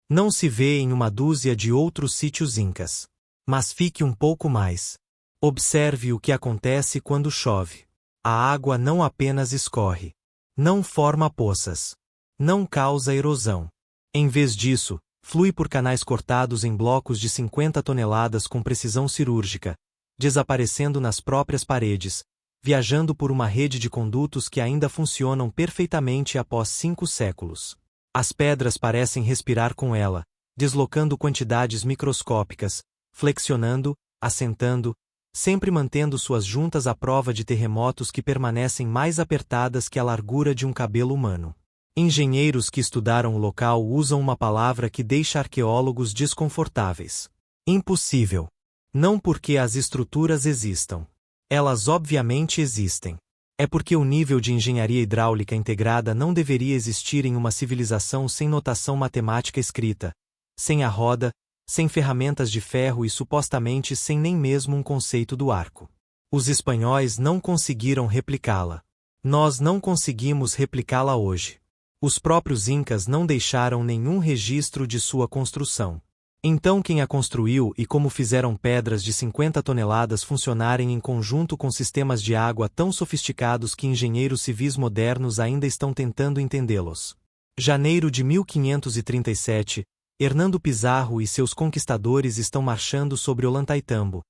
Não se vê em uma dúzia de outros sítios incas. Mas fique um pouco mais. Observe o que acontece quando chove. A água não apenas escorre. Não forma poças. Não causa erosão. Em vez disso, flui por canais cortados em blocos de 50 toneladas com precisão cirúrgica, desaparecendo nas próprias paredes, viajando por uma rede de condutos que ainda funcionam perfeitamente após 5 séculos. As pedras parecem respirar com ela, deslocando quantidades microscópicas, flexionando, assentando, sempre mantendo suas juntas à prova de terremotos que permanecem mais apertadas que a largura de um cabelo humano. Engenheiros que estudaram o local usam uma palavra que deixa arqueólogos desconfortáveis. Impossível. Não porque as estruturas existam. Elas obviamente existem. É porque o nível de engenharia hidráulica integrada não deveria existir em uma civilização sem notação matemática escrita, sem a roda, sem ferramentas de ferro e supostamente sem nem mesmo um conceito do arco. Os espanhóis não conseguiram replicá-la. Nós não conseguimos replicá-la hoje. Os próprios incas não deixaram nenhum registro de sua construção. Então quem a construiu e como fizeram pedras de 50 toneladas funcionarem em conjunto com sistemas de água tão sofisticados que engenheiros civis modernos ainda estão tentando entendê-los. Janeiro de 1537, Hernando Pizarro e seus conquistadores estão marchando sobre Ollantaytambo,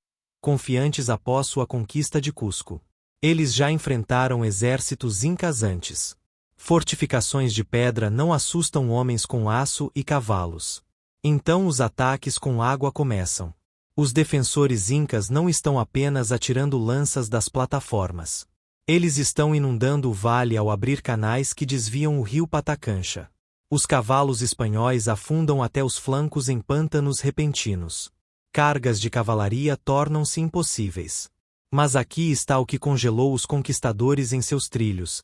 confiantes após sua conquista de Cusco. Eles já enfrentaram exércitos incas antes. Fortificações de pedra não assustam homens com aço e cavalos. Então os ataques com água começam. Os defensores incas não estão apenas atirando lanças das plataformas. Eles estão inundando o vale ao abrir canais que desviam o rio Patacancha. Os cavalos espanhóis afundam até os flancos em pântanos repentinos. Cargas de cavalaria tornam-se impossíveis. Mas aqui está o que congelou os conquistadores em seus trilhos.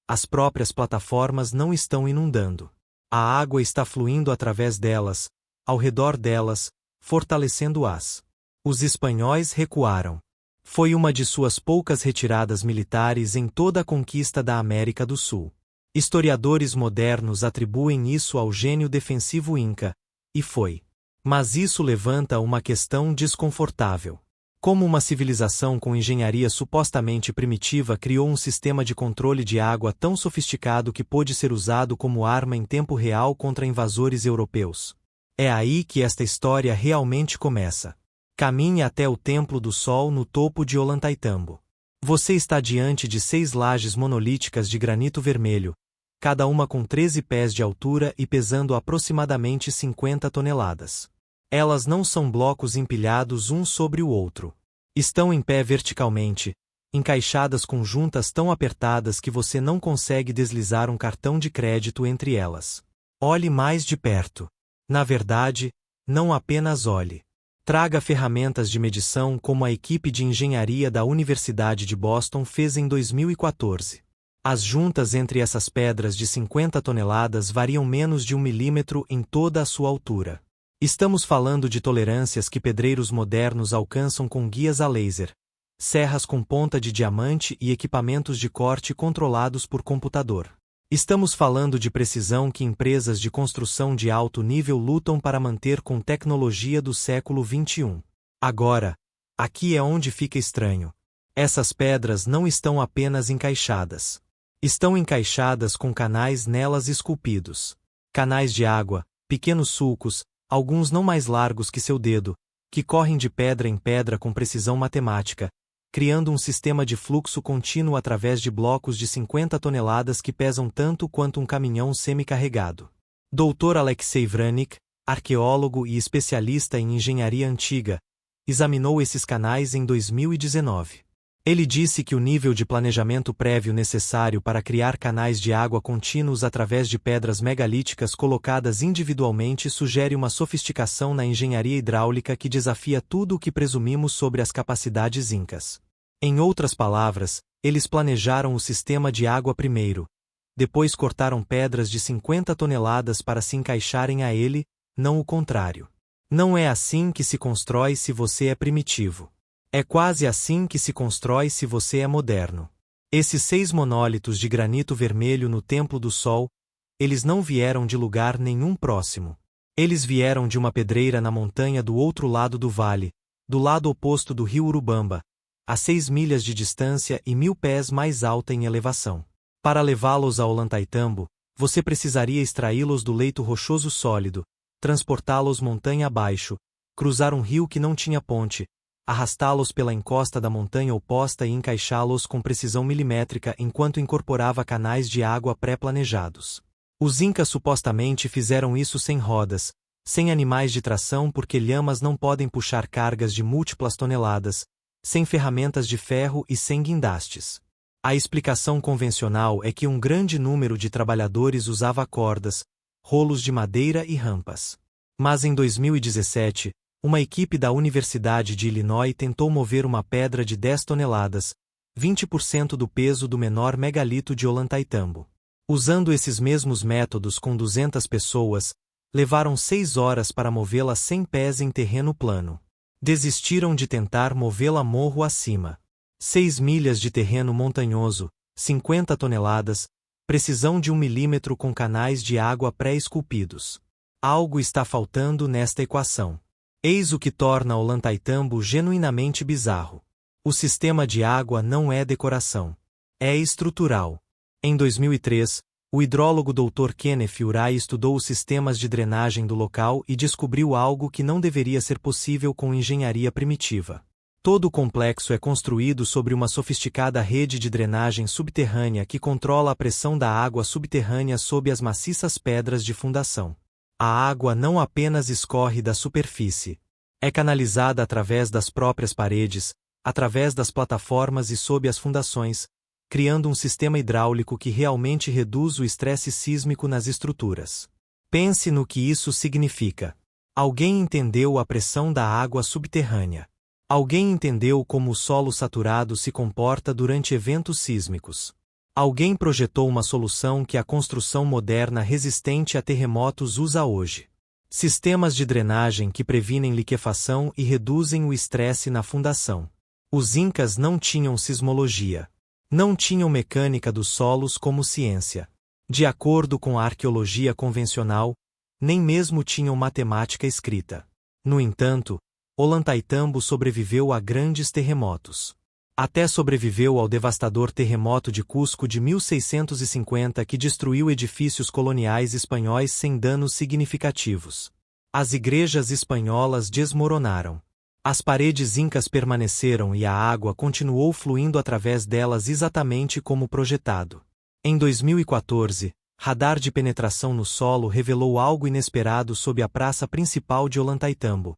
As próprias plataformas não estão inundando. A água está fluindo através delas, ao redor delas, fortalecendo-as. Os espanhóis recuaram. Foi uma de suas poucas retiradas militares em toda a conquista da América do Sul. Historiadores modernos atribuem isso ao gênio defensivo inca, e foi. Mas isso levanta uma questão desconfortável. Como uma civilização com engenharia supostamente primitiva criou um sistema de controle de água tão sofisticado que pôde ser usado como arma em tempo real contra invasores europeus? É aí que esta história realmente começa. Caminhe até o Templo do Sol no topo de Ollantaytambo. Você está diante de 6 lajes monolíticas de granito vermelho, cada uma com 13 pés de altura e pesando aproximadamente 50 toneladas. Elas não são blocos empilhados um sobre o outro. Estão em pé verticalmente, encaixadas com juntas tão apertadas que você não consegue deslizar um cartão de crédito entre elas. Olhe mais de perto. Na verdade, não apenas olhe. Traga ferramentas de medição como a equipe de engenharia da Universidade de Boston fez em 2014. As juntas entre essas pedras de 50 toneladas variam menos de 1 milímetro em toda a sua altura. Estamos falando de tolerâncias que pedreiros modernos alcançam com guias a laser, serras com ponta de diamante e equipamentos de corte controlados por computador. Estamos falando de precisão que empresas de construção de alto nível lutam para manter com tecnologia do século XXI. Agora, aqui é onde fica estranho. Essas pedras não estão apenas encaixadas. Estão encaixadas com canais nelas esculpidos. Canais de água, pequenos sulcos, alguns não mais largos que seu dedo, que correm de pedra em pedra com precisão matemática, criando um sistema de fluxo contínuo através de blocos de 50 toneladas que pesam tanto quanto um caminhão semi-carregado. Dr. Alexei Vranik, arqueólogo e especialista em engenharia antiga, examinou esses canais em 2019. Ele disse que o nível de planejamento prévio necessário para criar canais de água contínuos através de pedras megalíticas colocadas individualmente sugere uma sofisticação na engenharia hidráulica que desafia tudo o que presumimos sobre as capacidades incas. Em outras palavras, eles planejaram o sistema de água primeiro, depois cortaram pedras de 50 toneladas para se encaixarem a ele, não o contrário. Não é assim que se constrói se você é primitivo. É quase assim que se constrói se você é moderno. Esses 6 monólitos de granito vermelho no Templo do Sol, eles não vieram de lugar nenhum próximo. Eles vieram de uma pedreira na montanha do outro lado do vale, do lado oposto do rio Urubamba, a 6 milhas de distância e 1.000 pés mais alta em elevação. Para levá-los a Ollantaytambo, você precisaria extraí-los do leito rochoso sólido, transportá-los montanha abaixo, cruzar um rio que não tinha ponte, arrastá-los pela encosta da montanha oposta e encaixá-los com precisão milimétrica enquanto incorporava canais de água pré-planejados. Os incas supostamente fizeram isso sem rodas, sem animais de tração porque lhamas não podem puxar cargas de múltiplas toneladas, sem ferramentas de ferro e sem guindastes. A explicação convencional é que um grande número de trabalhadores usava cordas, rolos de madeira e rampas. Mas em 2017, uma equipe da Universidade de Illinois tentou mover uma pedra de 10 toneladas, 20% do peso do menor megalito de Ollantaytambo. Usando esses mesmos métodos com 200 pessoas, levaram 6 horas para movê-la 100 pés em terreno plano. Desistiram de tentar movê-la morro acima. 6 milhas de terreno montanhoso, 50 toneladas, precisão de 1 milímetro com canais de água pré-esculpidos. Algo está faltando nesta equação. Eis o que torna Ollantaytambo genuinamente bizarro. O sistema de água não é decoração. É estrutural. Em 2003, o hidrólogo Dr. Kenneth Urai estudou os sistemas de drenagem do local e descobriu algo que não deveria ser possível com engenharia primitiva. Todo o complexo é construído sobre uma sofisticada rede de drenagem subterrânea que controla a pressão da água subterrânea sob as maciças pedras de fundação. A água não apenas escorre da superfície. É canalizada através das próprias paredes, através das plataformas e sob as fundações, criando um sistema hidráulico que realmente reduz o estresse sísmico nas estruturas. Pense no que isso significa. Alguém entendeu a pressão da água subterrânea. Alguém entendeu como o solo saturado se comporta durante eventos sísmicos. Alguém projetou uma solução que a construção moderna resistente a terremotos usa hoje. Sistemas de drenagem que previnem liquefação e reduzem o estresse na fundação. Os incas não tinham sismologia. Não tinham mecânica dos solos como ciência. De acordo com a arqueologia convencional, nem mesmo tinham matemática escrita. No entanto, Ollantaytambo sobreviveu a grandes terremotos. Até sobreviveu ao devastador terremoto de Cusco de 1650 que destruiu edifícios coloniais espanhóis sem danos significativos. As igrejas espanholas desmoronaram. As paredes incas permaneceram e a água continuou fluindo através delas exatamente como projetado. Em 2014, radar de penetração no solo revelou algo inesperado sob a praça principal de Ollantaytambo.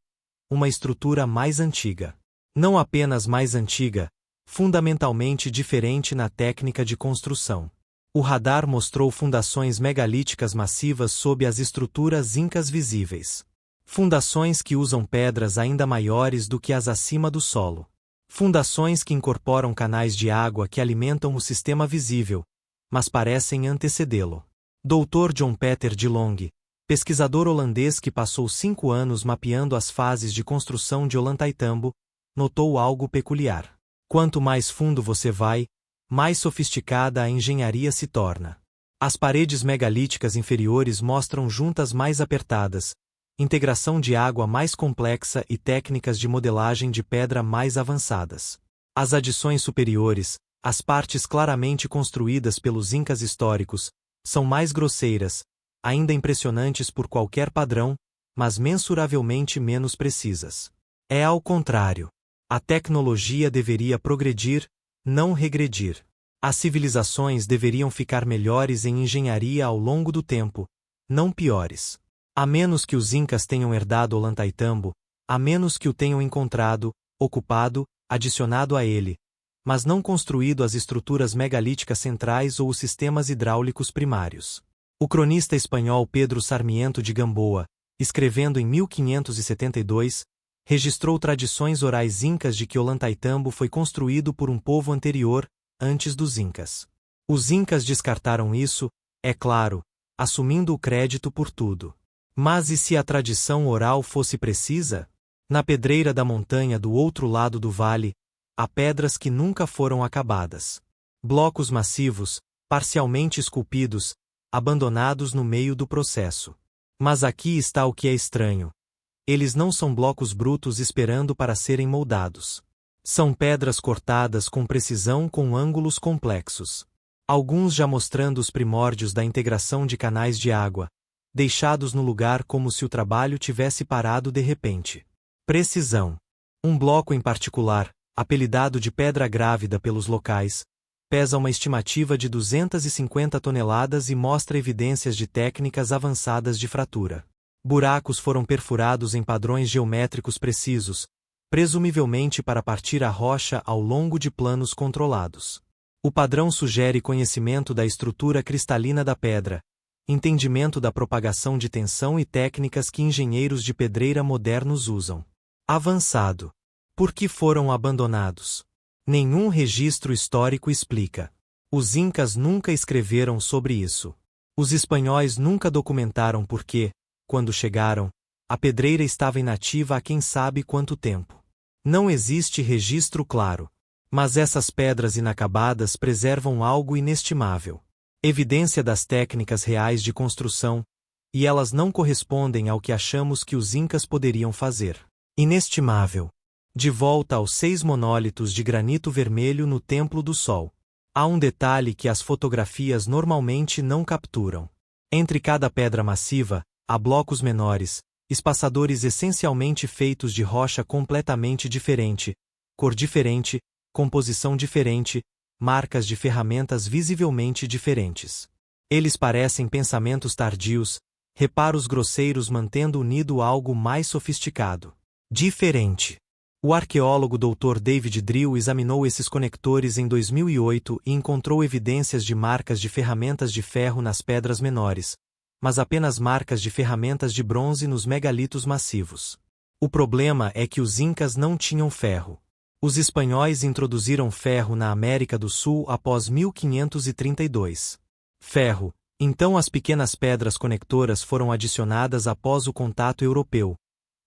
Uma estrutura mais antiga. Não apenas mais antiga, fundamentalmente diferente na técnica de construção. O radar mostrou fundações megalíticas massivas sob as estruturas incas visíveis. Fundações que usam pedras ainda maiores do que as acima do solo. Fundações que incorporam canais de água que alimentam o sistema visível, mas parecem antecedê-lo. Dr. John Peter de Long, pesquisador holandês que passou 5 anos mapeando as fases de construção de Ollantaytambo, notou algo peculiar. Quanto mais fundo você vai, mais sofisticada a engenharia se torna. As paredes megalíticas inferiores mostram juntas mais apertadas, integração de água mais complexa e técnicas de modelagem de pedra mais avançadas. As adições superiores, as partes claramente construídas pelos incas históricos, são mais grosseiras, ainda impressionantes por qualquer padrão, mas mensuravelmente menos precisas. É ao contrário. A tecnologia deveria progredir, não regredir. As civilizações deveriam ficar melhores em engenharia ao longo do tempo, não piores. A menos que os incas tenham herdado Ollantaytambo, a menos que o tenham encontrado, ocupado, adicionado a ele, mas não construído as estruturas megalíticas centrais ou os sistemas hidráulicos primários. O cronista espanhol Pedro Sarmiento de Gamboa, escrevendo em 1572, registrou tradições orais incas de que Ollantaytambo foi construído por um povo anterior, antes dos incas. Os incas descartaram isso, é claro, assumindo o crédito por tudo. Mas e se a tradição oral fosse precisa? Na pedreira da montanha do outro lado do vale, há pedras que nunca foram acabadas. Blocos massivos, parcialmente esculpidos, abandonados no meio do processo. Mas aqui está o que é estranho. Eles não são blocos brutos esperando para serem moldados. São pedras cortadas com precisão com ângulos complexos. Alguns já mostrando os primórdios da integração de canais de água, deixados no lugar como se o trabalho tivesse parado de repente. Precisão. Um bloco em particular, apelidado de pedra grávida pelos locais, pesa uma estimativa de 250 toneladas e mostra evidências de técnicas avançadas de fratura. Buracos foram perfurados em padrões geométricos precisos, presumivelmente para partir a rocha ao longo de planos controlados. O padrão sugere conhecimento da estrutura cristalina da pedra, entendimento da propagação de tensão e técnicas que engenheiros de pedreira modernos usam. Avançado. Por que foram abandonados? Nenhum registro histórico explica. Os incas nunca escreveram sobre isso. Os espanhóis nunca documentaram por que, quando chegaram, a pedreira estava inativa há quem sabe quanto tempo. Não existe registro claro. Mas essas pedras inacabadas preservam algo inestimável. Evidência das técnicas reais de construção, e elas não correspondem ao que achamos que os incas poderiam fazer. Inestimável. De volta aos 6 monólitos de granito vermelho no Templo do Sol. Há um detalhe que as fotografias normalmente não capturam. Entre cada pedra massiva, há blocos menores, espaçadores essencialmente feitos de rocha completamente diferente, cor diferente, composição diferente, marcas de ferramentas visivelmente diferentes. Eles parecem pensamentos tardios, reparos grosseiros mantendo unido algo mais sofisticado. Diferente. O arqueólogo Dr. David Drill examinou esses conectores em 2008 e encontrou evidências de marcas de ferramentas de ferro nas pedras menores, mas apenas marcas de ferramentas de bronze nos megalitos massivos. O problema é que os incas não tinham ferro. Os espanhóis introduziram ferro na América do Sul após 1532. Ferro. Então as pequenas pedras conectoras foram adicionadas após o contato europeu,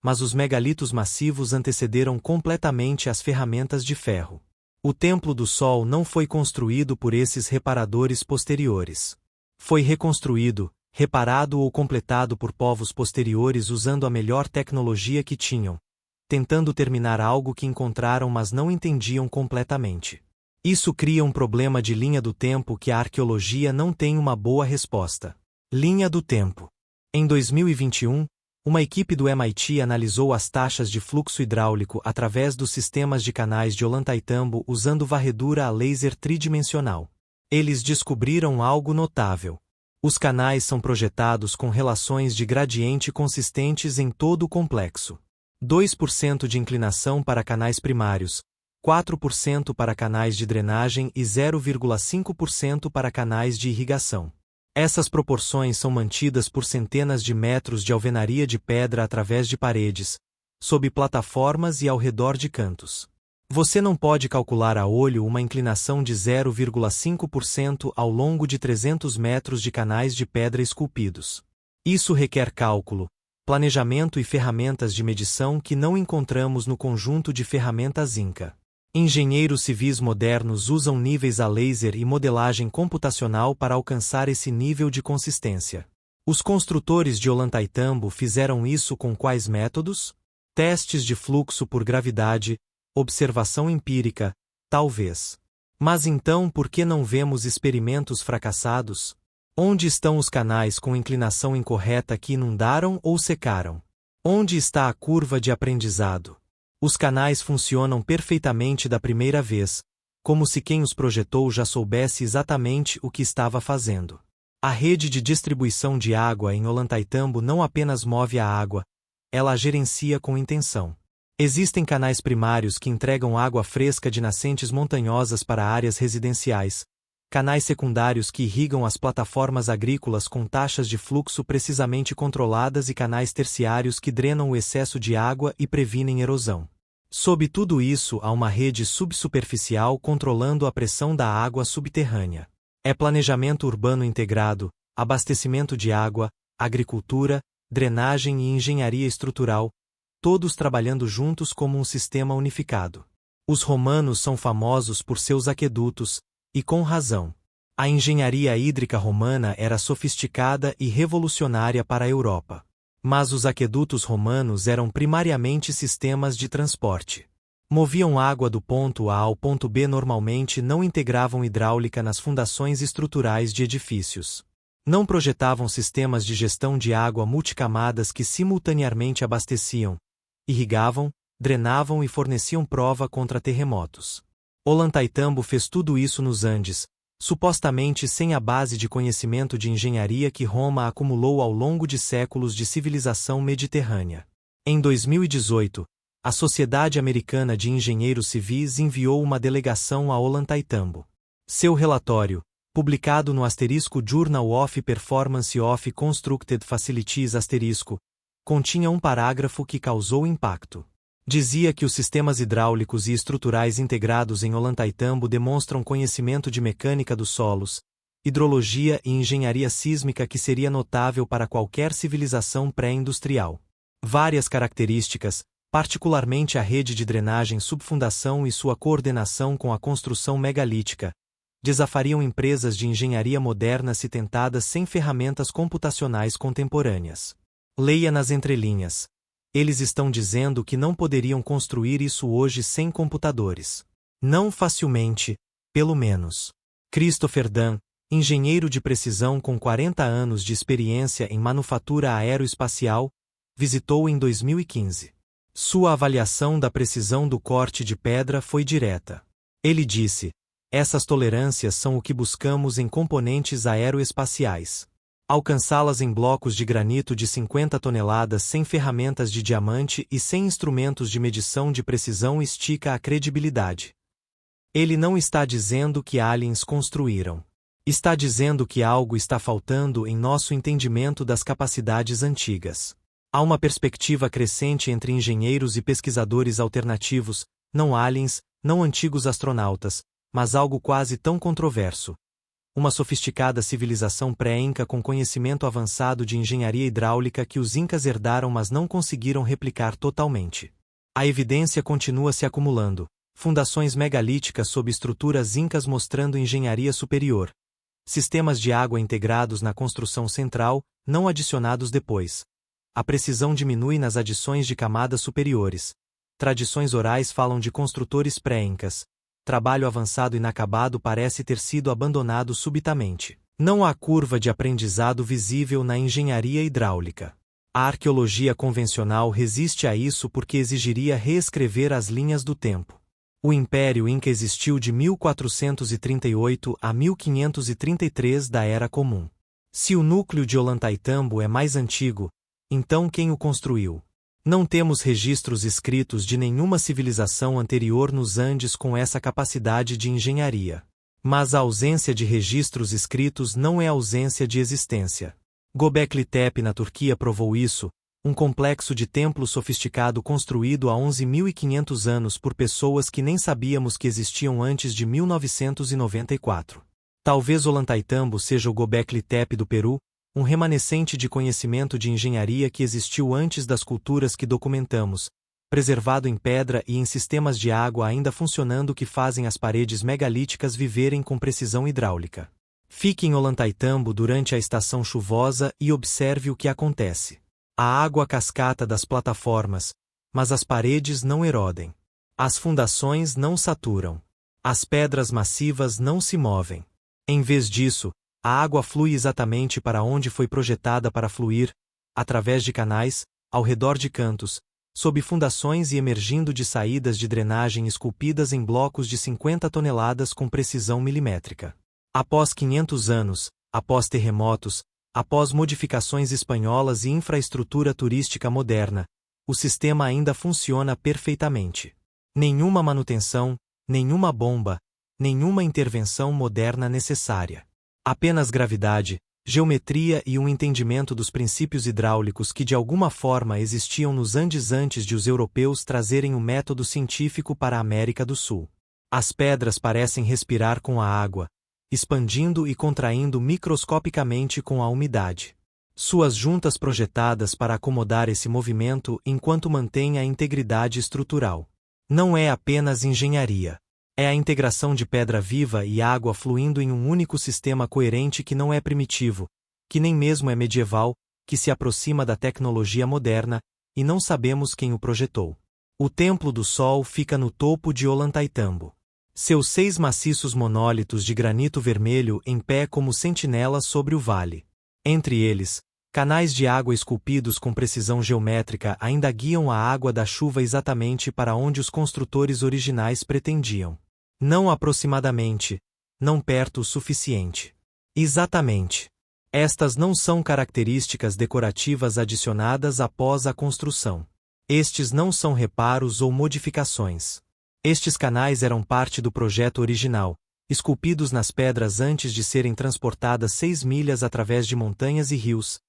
mas os megalitos massivos antecederam completamente as ferramentas de ferro. O Templo do Sol não foi construído por esses reparadores posteriores. Foi reconstruído, reparado ou completado por povos posteriores usando a melhor tecnologia que tinham, tentando terminar algo que encontraram mas não entendiam completamente. Isso cria um problema de linha do tempo que a arqueologia não tem uma boa resposta. Linha do tempo. Em 2021, uma equipe do MIT analisou as taxas de fluxo hidráulico através dos sistemas de canais de Ollantaytambo usando varredura a laser tridimensional. Eles descobriram algo notável. Os canais são projetados com relações de gradiente consistentes em todo o complexo. 2% de inclinação para canais primários, 4% para canais de drenagem e 0,5% para canais de irrigação. Essas proporções são mantidas por centenas de metros de alvenaria de pedra através de paredes, sob plataformas e ao redor de cantos. Você não pode calcular a olho uma inclinação de 0,5% ao longo de 300 metros de canais de pedra esculpidos. Isso requer cálculo, planejamento e ferramentas de medição que não encontramos no conjunto de ferramentas Inca. Engenheiros civis modernos usam níveis a laser e modelagem computacional para alcançar esse nível de consistência. Os construtores de Ollantaytambo fizeram isso com quais métodos? Testes de fluxo por gravidade, observação empírica, talvez. Mas então por que não vemos experimentos fracassados? Onde estão os canais com inclinação incorreta que inundaram ou secaram? Onde está a curva de aprendizado? Os canais funcionam perfeitamente da primeira vez, como se quem os projetou já soubesse exatamente o que estava fazendo. A rede de distribuição de água em Ollantaytambo não apenas move a água, ela a gerencia com intenção. Existem canais primários que entregam água fresca de nascentes montanhosas para áreas residenciais, canais secundários que irrigam as plataformas agrícolas com taxas de fluxo precisamente controladas e canais terciários que drenam o excesso de água e previnem erosão. Sob tudo isso há uma rede subsuperficial controlando a pressão da água subterrânea. É planejamento urbano integrado, abastecimento de água, agricultura, drenagem e engenharia estrutural, todos trabalhando juntos como um sistema unificado. Os romanos são famosos por seus aquedutos, e com razão. A engenharia hídrica romana era sofisticada e revolucionária para a Europa. Mas os aquedutos romanos eram primariamente sistemas de transporte. Moviam água do ponto A ao ponto B, normalmente não integravam hidráulica nas fundações estruturais de edifícios. Não projetavam sistemas de gestão de água multicamadas que simultaneamente abasteciam, irrigavam, drenavam e forneciam prova contra terremotos. Ollantaytambo fez tudo isso nos Andes, supostamente sem a base de conhecimento de engenharia que Roma acumulou ao longo de séculos de civilização mediterrânea. Em 2018, a Sociedade Americana de Engenheiros Civis enviou uma delegação a Ollantaytambo. Seu relatório, publicado no Journal of Performance of Constructed Facilities continha um parágrafo que causou impacto. Dizia que os sistemas hidráulicos e estruturais integrados em Ollantaytambo demonstram conhecimento de mecânica dos solos, hidrologia e engenharia sísmica que seria notável para qualquer civilização pré-industrial. Várias características, particularmente a rede de drenagem subfundação e sua coordenação com a construção megalítica, desafariam empresas de engenharia moderna se tentadas sem ferramentas computacionais contemporâneas. Leia nas entrelinhas. Eles estão dizendo que não poderiam construir isso hoje sem computadores. Não facilmente, pelo menos. Christopher Dunn, engenheiro de precisão com 40 anos de experiência em manufatura aeroespacial, visitou em 2015. Sua avaliação da precisão do corte de pedra foi direta. Ele disse: essas tolerâncias são o que buscamos em componentes aeroespaciais. Alcançá-las em blocos de granito de 50 toneladas sem ferramentas de diamante e sem instrumentos de medição de precisão estica a credibilidade. Ele não está dizendo que aliens construíram. Está dizendo que algo está faltando em nosso entendimento das capacidades antigas. Há uma perspectiva crescente entre engenheiros e pesquisadores alternativos, não aliens, não antigos astronautas, mas algo quase tão controverso. Uma sofisticada civilização pré-inca com conhecimento avançado de engenharia hidráulica que os incas herdaram mas não conseguiram replicar totalmente. A evidência continua se acumulando, fundações megalíticas sob estruturas incas mostrando engenharia superior, sistemas de água integrados na construção central, não adicionados depois. A precisão diminui nas adições de camadas superiores. Tradições orais falam de construtores pré-incas. Trabalho avançado inacabado parece ter sido abandonado subitamente. Não há curva de aprendizado visível na engenharia hidráulica. A arqueologia convencional resiste a isso porque exigiria reescrever as linhas do tempo. O Império Inca existiu de 1438 a 1533 da Era Comum. Se o núcleo de Ollantaytambo é mais antigo, então quem o construiu? Não temos registros escritos de nenhuma civilização anterior nos Andes com essa capacidade de engenharia. Mas a ausência de registros escritos não é ausência de existência. Göbekli Tepe na Turquia provou isso, um complexo de templo sofisticado construído há 11.500 anos por pessoas que nem sabíamos que existiam antes de 1994. Talvez Ollantaytambo seja o Göbekli Tepe do Peru, um remanescente de conhecimento de engenharia que existiu antes das culturas que documentamos, preservado em pedra e em sistemas de água ainda funcionando que fazem as paredes megalíticas viverem com precisão hidráulica. Fique em Ollantaytambo durante a estação chuvosa e observe o que acontece. A água cascata das plataformas, mas as paredes não erodem. As fundações não saturam. As pedras massivas não se movem. Em vez disso, a água flui exatamente para onde foi projetada para fluir, através de canais, ao redor de cantos, sob fundações e emergindo de saídas de drenagem esculpidas em blocos de 50 toneladas com precisão milimétrica. Após 500 anos, após terremotos, após modificações espanholas e infraestrutura turística moderna, o sistema ainda funciona perfeitamente. Nenhuma manutenção, nenhuma bomba, nenhuma intervenção moderna necessária. Apenas gravidade, geometria e um entendimento dos princípios hidráulicos que de alguma forma existiam nos Andes antes de os europeus trazerem o método científico para a América do Sul. As pedras parecem respirar com a água, expandindo e contraindo microscopicamente com a umidade. Suas juntas projetadas para acomodar esse movimento enquanto mantém a integridade estrutural. Não é apenas engenharia. É a integração de pedra viva e água fluindo em um único sistema coerente que não é primitivo, que nem mesmo é medieval, que se aproxima da tecnologia moderna, e não sabemos quem o projetou. O Templo do Sol fica no topo de Ollantaytambo. Seus 6 maciços monólitos de granito vermelho em pé como sentinelas sobre o vale. Entre eles, canais de água esculpidos com precisão geométrica ainda guiam a água da chuva exatamente para onde os construtores originais pretendiam. Não aproximadamente, não perto o suficiente. Exatamente. Estas não são características decorativas adicionadas após a construção. Estes não são reparos ou modificações. Estes canais eram parte do projeto original, esculpidos nas pedras antes de serem transportadas 6 milhas através de montanhas e rios,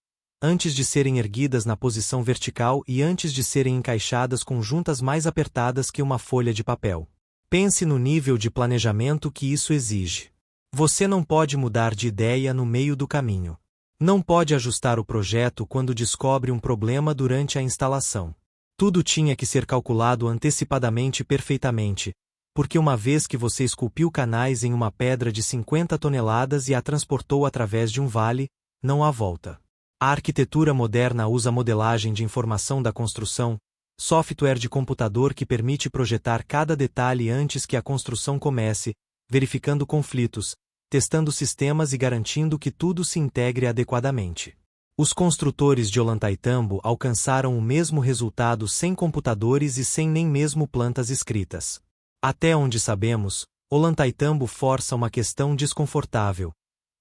antes de serem erguidas na posição vertical e antes de serem encaixadas com juntas mais apertadas que uma folha de papel. Pense no nível de planejamento que isso exige. Você não pode mudar de ideia no meio do caminho. Não pode ajustar o projeto quando descobre um problema durante a instalação. Tudo tinha que ser calculado antecipadamente perfeitamente, porque uma vez que você esculpiu canais em uma pedra de 50 toneladas e a transportou através de um vale, não há volta. A arquitetura moderna usa modelagem de informação da construção, software de computador que permite projetar cada detalhe antes que a construção comece, verificando conflitos, testando sistemas e garantindo que tudo se integre adequadamente. Os construtores de Ollantaytambo alcançaram o mesmo resultado sem computadores e sem nem mesmo plantas escritas. Até onde sabemos, Ollantaytambo força uma questão desconfortável.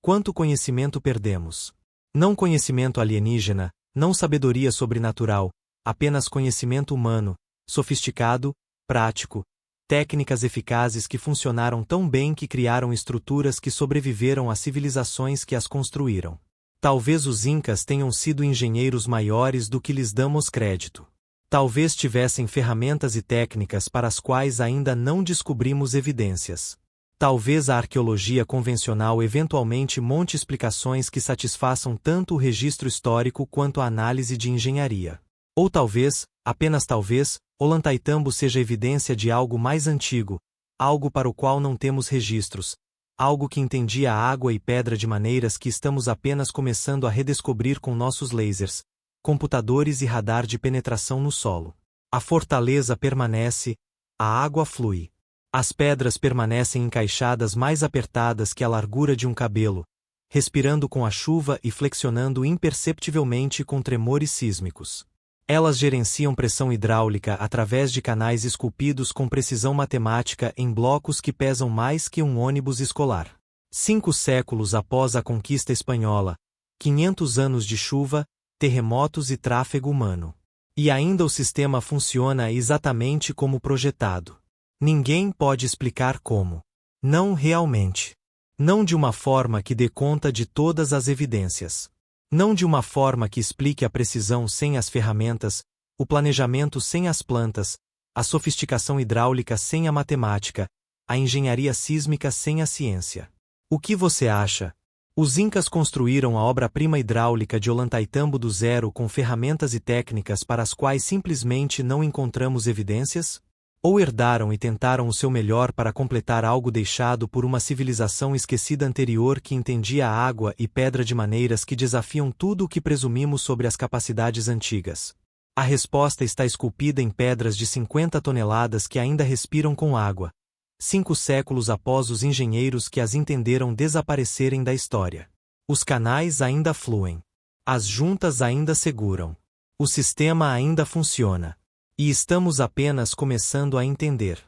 Quanto conhecimento perdemos? Não conhecimento alienígena, não sabedoria sobrenatural, apenas conhecimento humano, sofisticado, prático, técnicas eficazes que funcionaram tão bem que criaram estruturas que sobreviveram às civilizações que as construíram. Talvez os incas tenham sido engenheiros maiores do que lhes damos crédito. Talvez tivessem ferramentas e técnicas para as quais ainda não descobrimos evidências. Talvez a arqueologia convencional eventualmente monte explicações que satisfaçam tanto o registro histórico quanto a análise de engenharia. Ou talvez, apenas talvez, Ollantaytambo seja evidência de algo mais antigo, algo para o qual não temos registros, algo que entendia água e pedra de maneiras que estamos apenas começando a redescobrir com nossos lasers, computadores e radar de penetração no solo. A fortaleza permanece, a água flui. As pedras permanecem encaixadas mais apertadas que a largura de um cabelo, respirando com a chuva e flexionando imperceptivelmente com tremores sísmicos. Elas gerenciam pressão hidráulica através de canais esculpidos com precisão matemática em blocos que pesam mais que um ônibus escolar. 5 séculos após a conquista espanhola, 500 anos de chuva, terremotos e tráfego humano. E ainda o sistema funciona exatamente como projetado. Ninguém pode explicar como. Não realmente. Não de uma forma que dê conta de todas as evidências. Não de uma forma que explique a precisão sem as ferramentas, o planejamento sem as plantas, a sofisticação hidráulica sem a matemática, a engenharia sísmica sem a ciência. O que você acha? Os incas construíram a obra-prima hidráulica de Ollantaytambo do zero com ferramentas e técnicas para as quais simplesmente não encontramos evidências? Ou herdaram e tentaram o seu melhor para completar algo deixado por uma civilização esquecida anterior que entendia a água e pedra de maneiras que desafiam tudo o que presumimos sobre as capacidades antigas? A resposta está esculpida em pedras de 50 toneladas que ainda respiram com água, 5 séculos após os engenheiros que as entenderam desaparecerem da história. Os canais ainda fluem. As juntas ainda seguram. O sistema ainda funciona. E estamos apenas começando a entender.